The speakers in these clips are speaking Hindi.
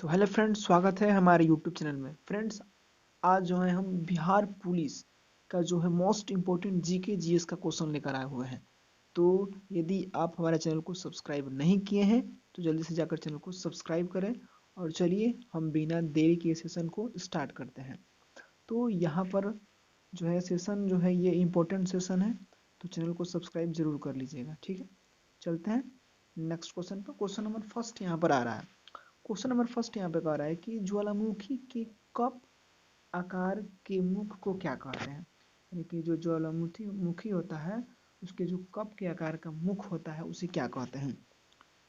तो हेलो फ्रेंड्स, स्वागत है हमारे यूट्यूब चैनल में। फ्रेंड्स, आज जो है हम बिहार पुलिस का जो है मोस्ट इम्पोर्टेंट जीके जीएस का क्वेश्चन लेकर आए हुए हैं। तो यदि आप हमारे चैनल को सब्सक्राइब नहीं किए हैं तो जल्दी से जाकर चैनल को सब्सक्राइब करें। और चलिए हम बिना देरी के सेशन को स्टार्ट करते हैं। तो यहाँ पर जो है सेशन जो है ये इम्पोर्टेंट सेशन है, तो चैनल को सब्सक्राइब जरूर कर लीजिएगा। ठीक है, चलते हैं नेक्स्ट क्वेश्चन पर। क्वेश्चन नंबर फर्स्ट यहाँ पर आ रहा है। क्वेश्चन नंबर फर्स्ट यहाँ पे कह रहा है कि ज्वालामुखी के कप आकार के मुख को क्या कहते हैं। यानी कि जो ज्वालामुखी मुखी होता है उसके जो कप के आकार का मुख होता है उसे क्या कहते हैं।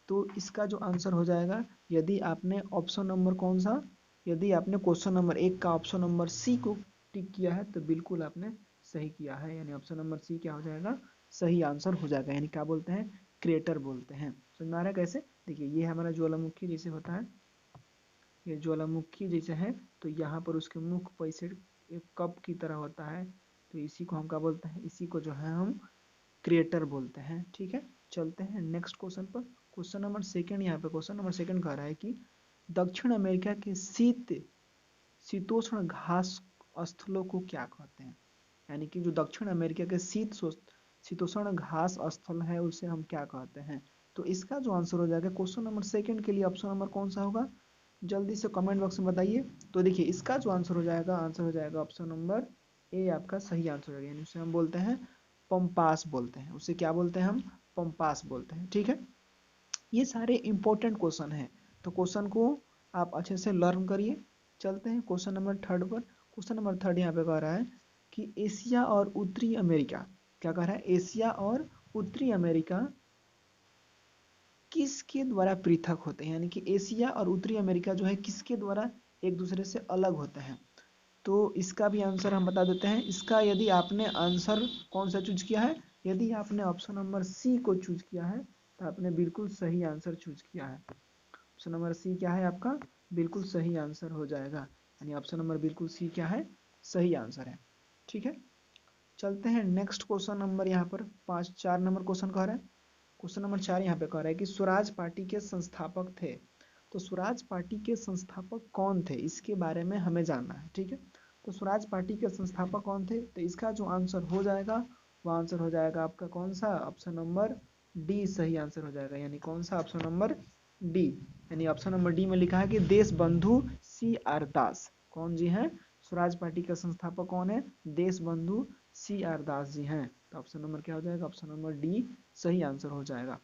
तो इसका जो आंसर हो जाएगा, यदि आपने ऑप्शन नंबर कौन सा, यदि आपने क्वेश्चन नंबर 1 का ऑप्शन नंबर सी को टिक किया है तो बिल्कुल आपने सही किया है। यानी ऑप्शन नंबर सी क्या हो जाएगा, सही आंसर हो जाएगा। यानी क्या बोलते हैं, क्रेटर बोलते हैं। समझ में आ रहा है कैसे? देखिए ये हमारा ज्वालामुखी जैसे होता है, ये ज्वालामुखी जैसे है, तो यहाँ पर उसके मुख पर इसे एक कप की तरह होता है, तो इसी को हम क्या बोलते हैं, इसी को जो है हम क्रिएटर बोलते हैं। ठीक है, चलते हैं नेक्स्ट क्वेश्चन पर। क्वेश्चन नंबर सेकंड, यहाँ पे क्वेश्चन नंबर सेकंड कह रहा है कि दक्षिण अमेरिका के शीतोष्ण घास स्थलों को क्या कहते हैं। यानी कि जो दक्षिण अमेरिका के शीतोष्ण घास स्थल है उसे हम क्या कहते हैं। तो इसका जो आंसर हो जाएगा क्वेश्चन नंबर सेकंड के लिए ऑप्शन नंबर कौन सा होगा, जल्दी से कमेंट बॉक्स में बताइए। तो देखिए इसका जो आंसर हो जाएगा, आंसर हो जाएगा ऑप्शन नंबर ए, आपका सही आंसर हो जाएगा। यानी उसे हम बोलते हैं पंपास बोलते हैं। उसे क्या बोलते हैं हम, पंपास बोलते हैं। ठीक है, ये सारे इंपॉर्टेंट क्वेश्चन हैं, तो क्वेश्चन को आप अच्छे से लर्न करिए। चलते हैं क्वेश्चन नंबर थर्ड पर। क्वेश्चन नंबर थर्ड यहाँ पे कह रहा है कि एशिया और उत्तरी अमेरिका, क्या कह रहा है, एशिया और उत्तरी अमेरिका किसके द्वारा पृथक होते हैं। यानी कि एशिया और उत्तरी अमेरिका जो है किसके द्वारा एक दूसरे से अलग होते हैं। तो इसका भी आंसर हम बता देते हैं। इसका यदि आपने आंसर कौन सा चूज किया है, यदि आपने ऑप्शन नंबर सी को चूज किया है तो आपने बिल्कुल सही आंसर चूज किया है। ऑप्शन नंबर सी क्या है आपका, बिल्कुल सही आंसर हो जाएगा। यानी ऑप्शन नंबर बिल्कुल सी क्या है, सही आंसर है। ठीक है, चलते हैं नेक्स्ट क्वेश्चन नंबर यहाँ पर 4 नंबर क्वेश्चन कह रहा है। क्वेश्चन नंबर 4 यहाँ पे कह रहा है कि स्वराज पार्टी के संस्थापक थे। तो स्वराज पार्टी के संस्थापक कौन थे, इसके बारे में हमें जानना है। ठीक है, तो स्वराज पार्टी के संस्थापक कौन थे, तो इसका जो आंसर हो जाएगा वो आंसर हो जाएगा आपका कौन सा, ऑप्शन नंबर डी सही आंसर हो जाएगा। यानी कौन सा, ऑप्शन नंबर डी। यानी ऑप्शन नंबर डी में लिखा है कि देश बंधु सी आर दास कौन जी हैं, स्वराज पार्टी का संस्थापक कौन है, देश बंधु सी आर दास जी हैं। तो ऑप्शन नंबर क्या हो जाएगा, ऑप्शन नंबर डी सही आंसर हो जाएगा।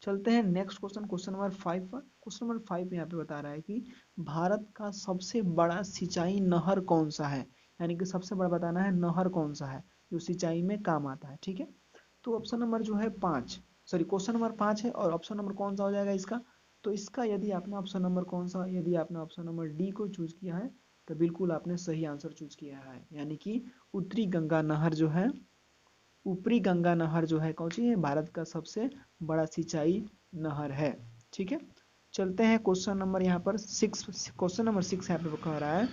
चलते हैं नेक्स्ट क्वेश्चन, क्वेश्चन नंबर 5 पर। क्वेश्चन नंबर 5 यहाँ पे बता रहा है कि भारत का सबसे बड़ा सिंचाई नहर कौन सा है। यानी कि सबसे बड़ा बताना है नहर कौन सा है जो सिंचाई में काम आता है। ठीक है, तो ऑप्शन नंबर जो है 5, सॉरी क्वेश्चन नंबर 5 है और ऑप्शन नंबर कौन सा हो जाएगा इसका। तो इसका यदि आपने ऑप्शन नंबर कौन सा, यदि आपने ऑप्शन नंबर डी को चूज किया है तो बिल्कुल आपने सही आंसर चूज किया है। यानी कि उत्तरी गंगा नहर जो है, ऊपरी गंगा नहर जो है कौन सी है, भारत का सबसे बड़ा सिंचाई नहर है। ठीक है, चलते हैं क्वेश्चन नंबर यहाँ पर 6। क्वेश्चन नंबर 6 यहाँ पे कह रहा है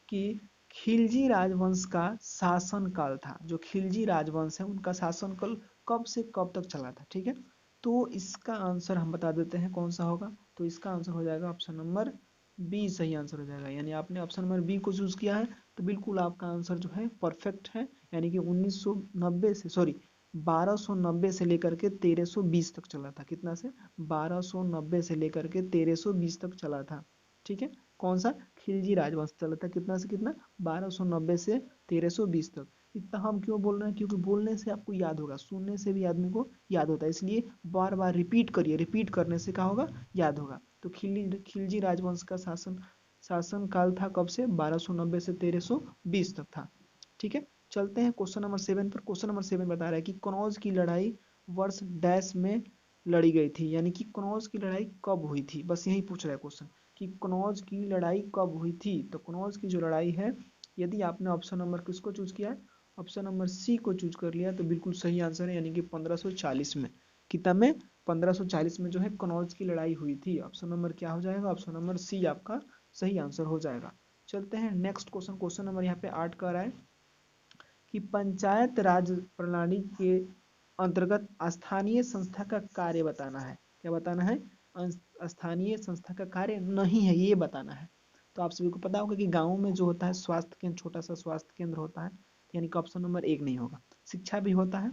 कि खिलजी राजवंश का शासन काल था, जो खिलजी राजवंश है उनका शासन काल कब से कब तक चला था। ठीक है, तो इसका आंसर हम बता देते हैं कौन सा होगा। तो इसका आंसर हो जाएगा ऑप्शन नंबर बी सही आंसर हो जाएगा। यानी आपने ऑप्शन नंबर बी को चूज किया है तो बिल्कुल आपका आंसर जो है परफेक्ट है। यानी कि 1990 से, सॉरी 1290 से लेकर के 1320 तक चला था। कितना से, 1290 से लेकर के 1320 तक चला था। ठीक है, कौन सा, खिलजी राजवंश चला था। कितना से कितना, 1290 से 1320 तक। इतना हम क्यों बोल रहे हैं, क्योंकि बोलने से आपको याद होगा, सुनने से भी आदमी को याद होता है, इसलिए बार बार रिपीट करिए, रिपीट करने से क्या होगा, याद होगा। तो खिलजी राजवंश का शासन काल था कब से, 1290 से 1320 तक था। ठीक है, चलते हैं क्वेश्चन नंबर 7 पर। क्वेश्चन नंबर 7 बता रहा है कि कनौज की लड़ाई वर्ष डैश में लड़ी गई थी। यानी कि कनौज की लड़ाई कब हुई थी, बस यही पूछ रहा है क्वेश्चन कि कनौज की लड़ाई कब हुई थी। तो कनौज की जो लड़ाई है, यदि आपने ऑप्शन नंबर किसको चूज किया है, ऑप्शन नंबर सी को चूज कर लिया तो बिल्कुल सही आंसर है। यानी कि 1540 में, कितना में, 1540 में जो है कनौज की लड़ाई हुई थी। ऑप्शन नंबर क्या हो जाएगा, ऑप्शन नंबर सी आपका सही आंसर हो जाएगा। चलते हैं नेक्स्ट क्वेश्चन, क्वेश्चन नंबर यहाँ पे 8 का रहा है कि पंचायत राज प्रणाली के अंतर्गत स्थानीय संस्था का कार्य बताना है। क्या बताना है, स्थानीय संस्था का कार्य नहीं है, ये बताना है। तो आप सभी को पता होगा कि गाँव में जो होता है स्वास्थ्य केंद्र, छोटा सा स्वास्थ्य केंद्र होता है, यानी कि ऑप्शन नंबर 1 नहीं होगा। शिक्षा भी होता है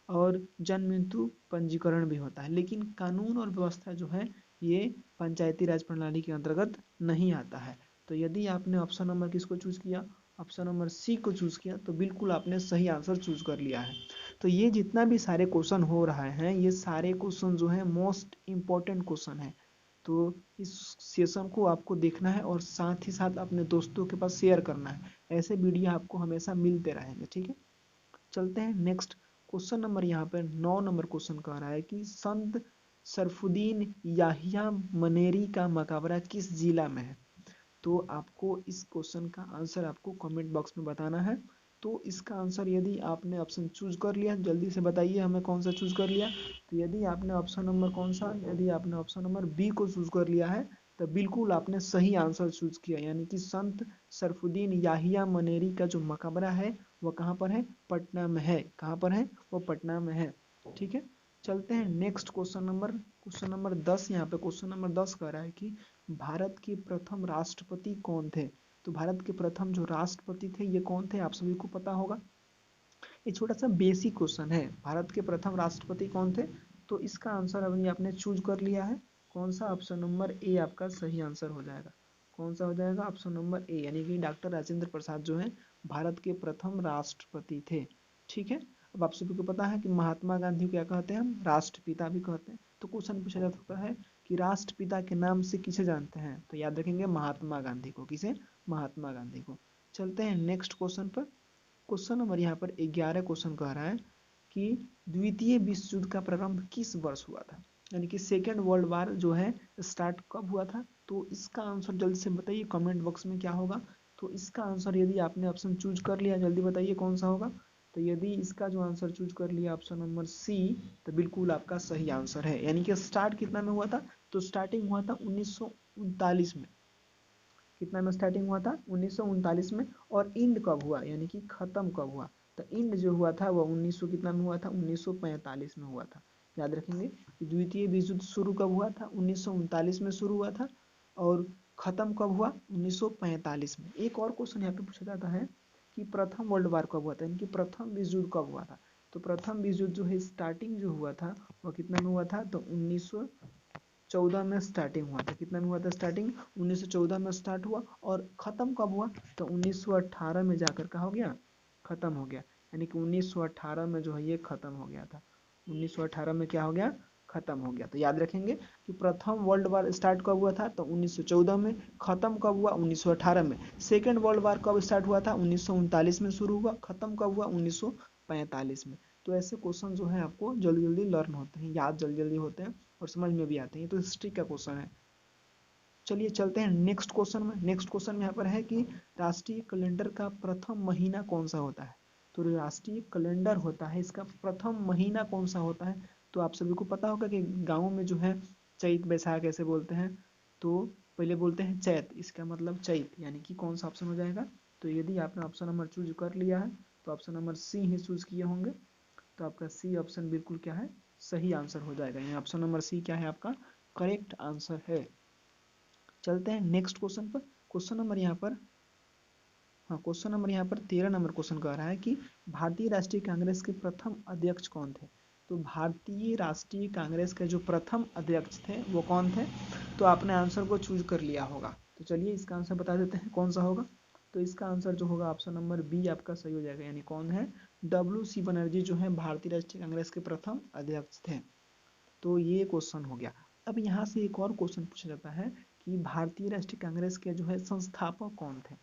और जन्म मृत्यु पंजीकरण भी होता है, लेकिन कानून और व्यवस्था जो है ये पंचायती राज प्रणाली के अंतर्गत नहीं आता है। तो यदि आपने ऑप्शन नंबर किसको चूज किया, ऑप्शन नंबर सी को चूज किया, तो बिल्कुल आपने सही आंसर चूज कर लिया है। तो ये जितना भी सारे क्वेश्चन हो रहा है, ये सारे क्वेश्चन जो है मोस्ट इम्पोर्टेंट क्वेश्चन है। तो इस सेशन को आपको देखना है और साथ ही साथ अपने दोस्तों के पास शेयर करना है। ऐसे वीडियो आपको हमेशा मिलते रहेंगे, ठीक है। चलते हैं नेक्स्ट क्वेश्चन नंबर, यहाँ पर 9 नंबर क्वेश्चन कह रहा है कि संत सरफुद्दीन याहिया मनेरी का मकबरा किस जिला में है। तो आपको इस क्वेश्चन का आंसर आपको कमेंट बॉक्स में बताना है। तो इसका आंसर यदि आपने ऑप्शन चूज कर लिया, जल्दी से बताइए हमें कौन सा चूज कर लिया। तो यदि आपने ऑप्शन नंबर कौन सा, यदि आपने ऑप्शन नंबर बी को चूज कर लिया है, तो बिल्कुल आपने सही आंसर चूज किया, यानी कि संत सरफुद्दीन याहिया मनेरी का जो मकबरा है वो कहाँ पर है, पटना में है। कहाँ पर है, वो पटना में है, ठीक है। चलते हैं नेक्स्ट क्वेश्चन नंबर 10। यहाँ पे क्वेश्चन नंबर 10 कह रहा है कि भारत के प्रथम राष्ट्रपति कौन थे। तो भारत के प्रथम जो राष्ट्रपति थे ये कौन थे, आप सभी को पता होगा। ये छोटा सा बेसिक क्वेश्चन है, भारत के प्रथम राष्ट्रपति कौन थे। तो इसका आंसर अभी आपने चूज कर लिया है, कौन सा, ऑप्शन नंबर ए आपका सही आंसर हो जाएगा। कौन सा हो जाएगा, ऑप्शन नंबर ए, यानी कि डॉक्टर राजेंद्र प्रसाद जो है भारत के प्रथम राष्ट्रपति थे, ठीक है। अब आप सभी को पता है कि महात्मा गांधी को क्या कहते हैं, हम राष्ट्रपिता भी कहते हैं। तो क्वेश्चन पूछा जा सकता है कि राष्ट्रपिता के नाम से किसे जानते हैं, तो याद रखेंगे महात्मा गांधी को। किसे, महात्मा गांधी को। चलते हैं नेक्स्ट क्वेश्चन पर। क्वेश्चन नंबर यहाँ पर 11 क्वेश्चन कह रहा है कि द्वितीय विश्व युद्ध का प्रारंभ किस वर्ष हुआ था, यानी कि सेकेंड वर्ल्ड वार जो है स्टार्ट कब हुआ था। तो इसका आंसर जल्दी से बताइए कमेंट बॉक्स में क्या होगा। तो इसका आंसर यदि आपने ऑप्शन चूज कर लिया, जल्दी बताइए कौन सा होगा। तो यदि इसका जो आंसर चूज कर लिया ऑप्शन नंबर सी, तो बिल्कुल आपका सही आंसर है। यानी कि स्टार्ट कितना में हुआ था, तो स्टार्टिंग हुआ था 1939 में। कितना में स्टार्टिंग हुआ था, 1939 में। और इंड कब हुआ, यानी कि खत्म कब हुआ, तो इंड जो हुआ था वो 1900 कितना में हुआ था, 1945 में हुआ था। याद रखेंगे कि द्वितीय विश्व युद्ध शुरू कब हुआ था, 1939 में शुरू हुआ था, और खत्म कब हुआ, 1945 में। एक और क्वेश्चन यहाँ पे पूछा जाता है कि प्रथम वर्ल्ड वार कब हुआ था, यानी कि प्रथम विश्व युद्ध कब हुआ था। तो प्रथम विश्व युद्ध जो है स्टार्टिंग जो हुआ था वो कितना में हुआ था, तो 1914 में स्टार्टिंग हुआ था। कितना में हुआ था स्टार्टिंग, 1914 में स्टार्ट हुआ। और खत्म कब हुआ, तो 1918 में जाकर का हो गया, खत्म हो गया। यानी कि 1918 में जो है ये खत्म हो गया था। 1918 में क्या हो गया, खत्म हो गया। तो याद रखेंगे कि प्रथम वर्ल्ड वार स्टार्ट कब हुआ था, तो 1914 में। खत्म कब हुआ, 1918 में। सेकेंड वर्ल्ड वार कब स्टार्ट हुआ था, 1939 में शुरू हुआ। खत्म कब हुआ, 1945 में। तो ऐसे क्वेश्चन जो है आपको जल्दी जल्दी लर्न होते हैं, याद जल्दी जल्दी होते हैं और समझ में भी आते हैं। तो हिस्ट्री का क्वेश्चन है। चलिए चलते हैं नेक्स्ट क्वेश्चन में। नेक्स्ट क्वेश्चन में यहाँ पर है कि राष्ट्रीय कैलेंडर का प्रथम महीना कौन सा होता है। तो राष्ट्रीय कैलेंडर होता है, इसका प्रथम महीना कौन सा होता है। तो आप सभी को पता होगा कि गाँव में जो है चैत बैसाख ऐसे बोलते हैं। तो पहले बोलते हैं चैत, इसका मतलब चैत, यानी कि कौन सा ऑप्शन हो जाएगा। तो यदि आपने ऑप्शन नंबर चूज कर लिया है, तो ऑप्शन नंबर सी ही चूज किए होंगे। तो आपका सी ऑप्शन बिल्कुल क्या है, सही आंसर हो जाएगा। यानी ऑप्शन नंबर सी क्या है, आपका करेक्ट आंसर है। चलते हैं नेक्स्ट क्वेश्चन पर। क्वेश्चन नंबर यहाँ पर, हाँ क्वेश्चन नंबर यहाँ पर 13 नंबर क्वेश्चन कह रहा है कि भारतीय राष्ट्रीय कांग्रेस के प्रथम अध्यक्ष कौन थे। तो भारतीय राष्ट्रीय कांग्रेस के जो प्रथम अध्यक्ष थे वो कौन थे। तो आपने आंसर को चूज कर लिया होगा। तो चलिए इसका आंसर बता देते हैं कौन सा होगा। तो इसका आंसर जो होगा ऑप्शन नंबर बी आपका सही हो जाएगा। यानी कौन है, WC बनर्जी जो है भारतीय राष्ट्रीय कांग्रेस के प्रथम अध्यक्ष थे। तो ये क्वेश्चन हो गया। अब यहाँ से एक और क्वेश्चन पूछा जाता है कि भारतीय राष्ट्रीय कांग्रेस के जो है संस्थापक कौन थे।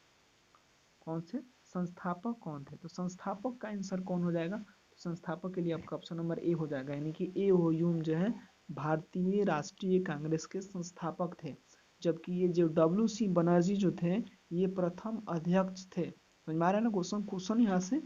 कौन से संस्थापक कौन थे, तो संस्थापक का आंसर कौन हो जाएगा। तो संस्थापक के लिए आपका ऑप्शन नंबर ए हो जाएगा। यानी कि ए ह्यूम जो है भारतीय राष्ट्रीय कांग्रेस के संस्थापक थे। जबकि ये जो WC बनर्जी जो थे ये प्रथम अध्यक्ष थे। समझ में आ रहा है ना क्वेश्चन। क्वेश्चन यहाँ से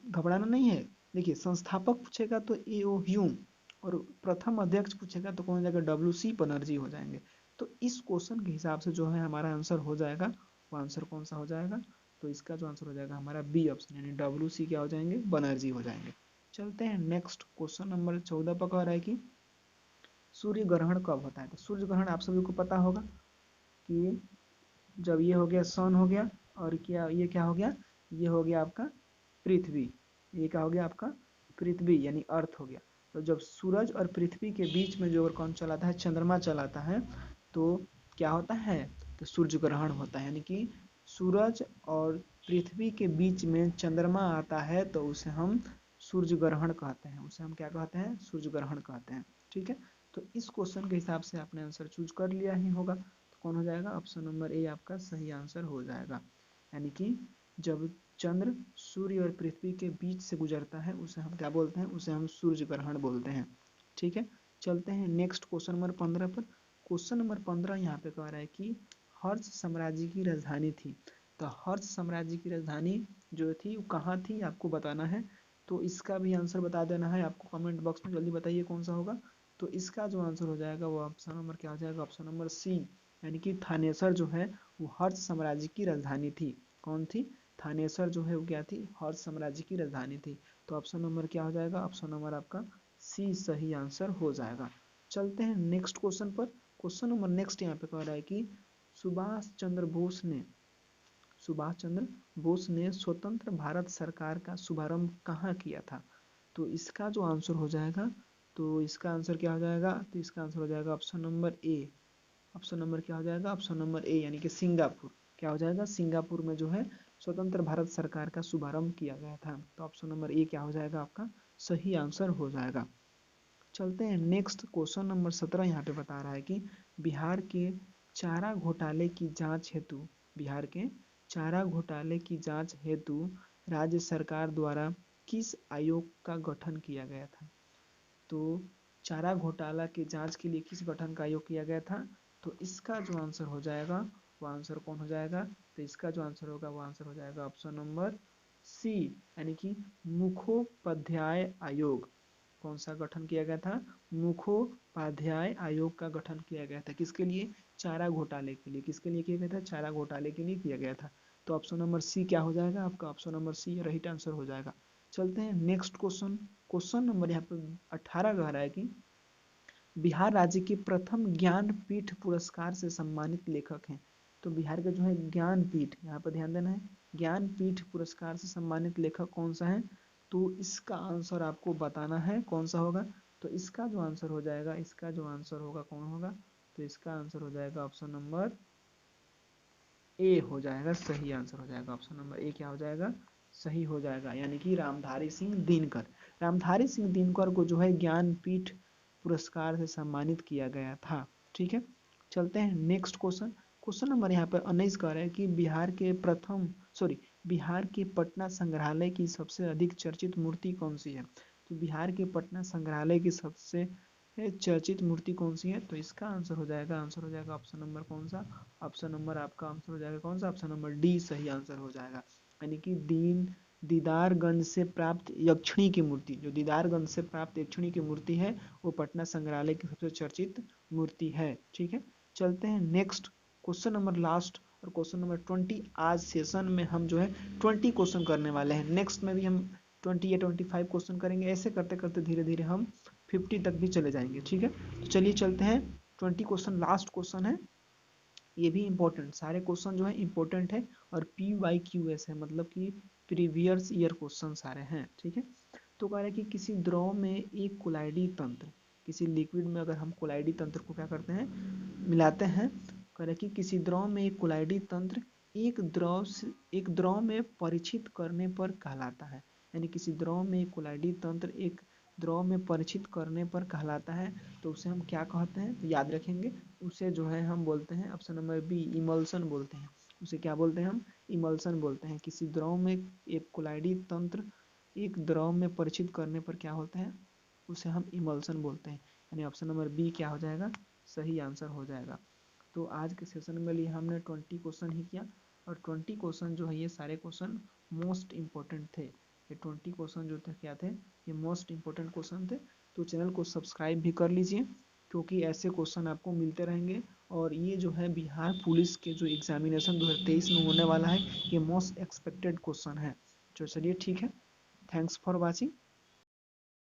घबराना नहीं है। देखिए संस्थापक पूछेगा तो ए ह्यूम, और प्रथम अध्यक्ष पूछेगा तो कौन हो जाएगा, WC बनर्जी हो जाएंगे। तो इस क्वेश्चन के हिसाब से जो है हमारा आंसर हो जाएगा, वो आंसर कौन सा हो जाएगा। तो इसका जो आंसर हो जाएगा हमारा बी ऑप्शन, यानी WC क्या हो जाएंगे, बनर्जी हो जाएंगे। चलते हैं नेक्स्ट क्वेश्चन नंबर 14 पर कह रहा है कि सूर्य ग्रहण कब होता है? तो सूर्य ग्रहण आप सभी को पता होगा कि जब ये हो गया सन हो गया, और क्या हो गया, ये हो गया आपका पृथ्वी, ये क्या हो गया आपका पृथ्वी यानी अर्थ हो गया। तो जब सूरज और पृथ्वी के बीच में जो कौन चलाता है, चंद्रमा चलाता है, तो क्या होता है, तो सूर्य ग्रहण होता है। यानी कि सूरज और पृथ्वी के बीच में चंद्रमा आता है तो उसे हम सूर्य ग्रहण कहते हैं, उसे हम क्या कहते हैं, सूर्य ग्रहण कहते हैं। ठीक है, तो इस क्वेश्चन के हिसाब से आपने आंसर चूज कर लिया ही होगा, तो कौन हो जाएगा, ऑप्शन नंबर ए आपका सही आंसर हो जाएगा। यानी कि जब चंद्र सूर्य और पृथ्वी के बीच से गुजरता है उसे हम क्या बोलते हैं, उसे हम सूर्य ग्रहण बोलते हैं। ठीक है, चलते हैं नेक्स्ट क्वेश्चन नंबर 15 पर। क्वेश्चन नंबर 15 यहाँ पे कह रहा है कि हर्ष साम्राज्य की राजधानी थी। तो हर्ष साम्राज्य की राजधानी जो थी वो कहाँ थी आपको बताना है। तो इसका भी आंसर बता देना है आपको कमेंट बॉक्स में, जल्दी बताइए कौन सा होगा। तो इसका जो आंसर हो जाएगा वो ऑप्शन नंबर क्या हो जाएगा, ऑप्शन नंबर सी, यानी कि थानेसर जो है वो हर्ष साम्राज्य की राजधानी थी। कौन थी, थानेसर जो है वो क्या थी, हर्ष साम्राज्य की राजधानी थी। तो ऑप्शन नंबर क्या हो जाएगा, ऑप्शन नंबर आपका सी सही आंसर हो जाएगा। चलते हैं नेक्स्ट क्वेश्चन पर। क्वेश्चन नंबर नेक्स्ट यहाँ पे कह रहा है कि सुभाष चंद्र बोस ने स्वतंत्र भारत सरकार का शुभारंभ कहाँ किया था। तो इसका जो आंसर हो जाएगा, तो इसका आंसर क्या हो जाएगा, तो इसका आंसर हो जाएगा option number A. Option number क्या हो जाएगा, ऑप्शन नंबर ए, यानी कि सिंगापुर। क्या हो जाएगा, सिंगापुर में जो है स्वतंत्र भारत सरकार का शुभारंभ किया गया था। तो ऑप्शन नंबर ए क्या हो जाएगा आपका सही आंसर हो जाएगा। चलते हैं नेक्स्ट क्वेश्चन नंबर 17 यहाँ पे बता रहा है कि बिहार के चारा घोटाले की जांच हेतु बिहार के चारा घोटाले की जांच हेतु राज्य सरकार द्वारा किस आयोग का गठन किया गया था। तो चारा घोटाला की जांच के लिए किस गठन का आयोग किया गया था। तो इसका जो आंसर हो जाएगा वो आंसर कौन हो जाएगा, तो इसका जो आंसर होगा वो आंसर हो जाएगा ऑप्शन नंबर सी, यानी कि मुखोपाध्याय आयोग। कौन सा गठन किया गया था, मुखोपाध्याय आयोग का गठन किया गया था। किसके लिए, चारा घोटाले के लिए। किसके लिए किया गया था, चारा घोटाले के लिए किया गया था। तो ऑप्शन नंबर सी क्या हो जाएगा आपका, option number C right answer हो जाएगा। चलते हैं नेक्स्ट क्वेश्चन। क्वेश्चन नंबर यहाँ पे 18 कह रहा है कि बिहार राज्य के प्रथम ज्ञानपीठ पुरस्कार से सम्मानित लेखक हैं। तो बिहार का जो है ज्ञानपीठ, यहाँ पर ध्यान देना है, ज्ञानपीठ पुरस्कार से सम्मानित लेखक कौन सा है। तो इसका आंसर आपको बताना है कौन सा होगा। तो इसका जो आंसर हो जाएगा, इसका जो आंसर होगा कौन होगा, तो इसका आंसर हो जाएगा ऑप्शन नंबर ए हो जाएगा, सही आंसर हो जाएगा। ऑप्शन नंबर ए क्या हो जाएगा, सही हो जाएगा, यानी कि रामधारी सिंह दिनकर। रामधारी सिंह दिनकर को जो है ज्ञानपीठ पुरस्कार से सम्मानित किया गया था। ठीक है, चलते हैं नेक्स्ट क्वेश्चन। क्वेश्चन नंबर यहाँ पर 19 कह रहा है कि बिहार के पटना संग्रहालय की सबसे अधिक चर्चित मूर्ति कौन सी है। तो बिहार के पटना संग्रहालय की सबसे चर्चित मूर्ति कौन सी है। तो इसका आंसर हो जाएगा ऑप्शन नंबर कौन सा, ऑप्शन नंबर आपका आंसर हो जाएगा कौन सा, ऑप्शन नंबर डी सही आंसर हो जाएगा। यानी कि दीदारगंज से प्राप्त यक्षिणी की मूर्ति, जो दीदारगंज से प्राप्त यक्षिणी की मूर्ति है वो पटना संग्रहालय की सबसे चर्चित मूर्ति है। ठीक है, चलते हैं नेक्स्ट क्वेश्चन नंबर लास्ट और क्वेश्चन नंबर 20। आज सेशन में हम जो है 20 क्वेश्चन करने वाले हैं, नेक्स्ट में भी हम 20 या 25 क्वेश्चन करेंगे। ऐसे करते करते धीरे धीरे हम 50 तक भी चले जाएंगे। ठीक है, तो चलिए चलते हैं 20 क्वेश्चन, लास्ट क्वेश्चन है, ये भी इम्पोर्टेंट, सारे क्वेश्चन जो है इम्पोर्टेंट है और PYQS है, मतलब कि प्रीवियस ईयर क्वेश्चन सारे हैं। ठीक है, तो कह रहा है कि किसी द्रव में एक कोलाइडी तंत्र, किसी लिक्विड में अगर हम कोलाइडी तंत्र को क्या करते हैं, मिलाते हैं, कह रहा है कि किसी द्रव में एक कोलाइडी तंत्र एक द्रव में परीक्षित करने पर कहलाता है। यानी किसी द्रव में एक कोलाइडी तंत्र एक द्रव में परीक्षित करने पर कहलाता है, तो उसे हम क्या कहते हैं, तो याद रखेंगे, उसे जो है हम बोलते हैं ऑप्शन नंबर बी इमल्सन बोलते हैं। उसे क्या बोलते हैं हम, इमल्सन बोलते हैं। किसी द्रव में एक कोलाइडी तंत्र एक द्रव में परीक्षित करने पर क्या होता है, उसे हम इमल्सन बोलते हैं। यानी ऑप्शन नंबर बी क्या हो जाएगा, सही आंसर हो जाएगा। तो आज के सेशन में लिए हमने 20 क्वेश्चन ही किया और 20 क्वेश्चन जो है ये सारे क्वेश्चन मोस्ट इंपॉर्टेंट थे। ये 20 क्वेश्चन जो थे क्या थे, ये मोस्ट इंपॉर्टेंट क्वेश्चन थे। तो चैनल को सब्सक्राइब भी कर लीजिए क्योंकि ऐसे क्वेश्चन आपको मिलते रहेंगे। और ये जो है बिहार पुलिस के जो एग्जामिनेशन 2023 में होने वाला है, ये मोस्ट एक्सपेक्टेड क्वेश्चन है। तो चलिए ठीक है, थैंक्स फॉर वॉचिंग।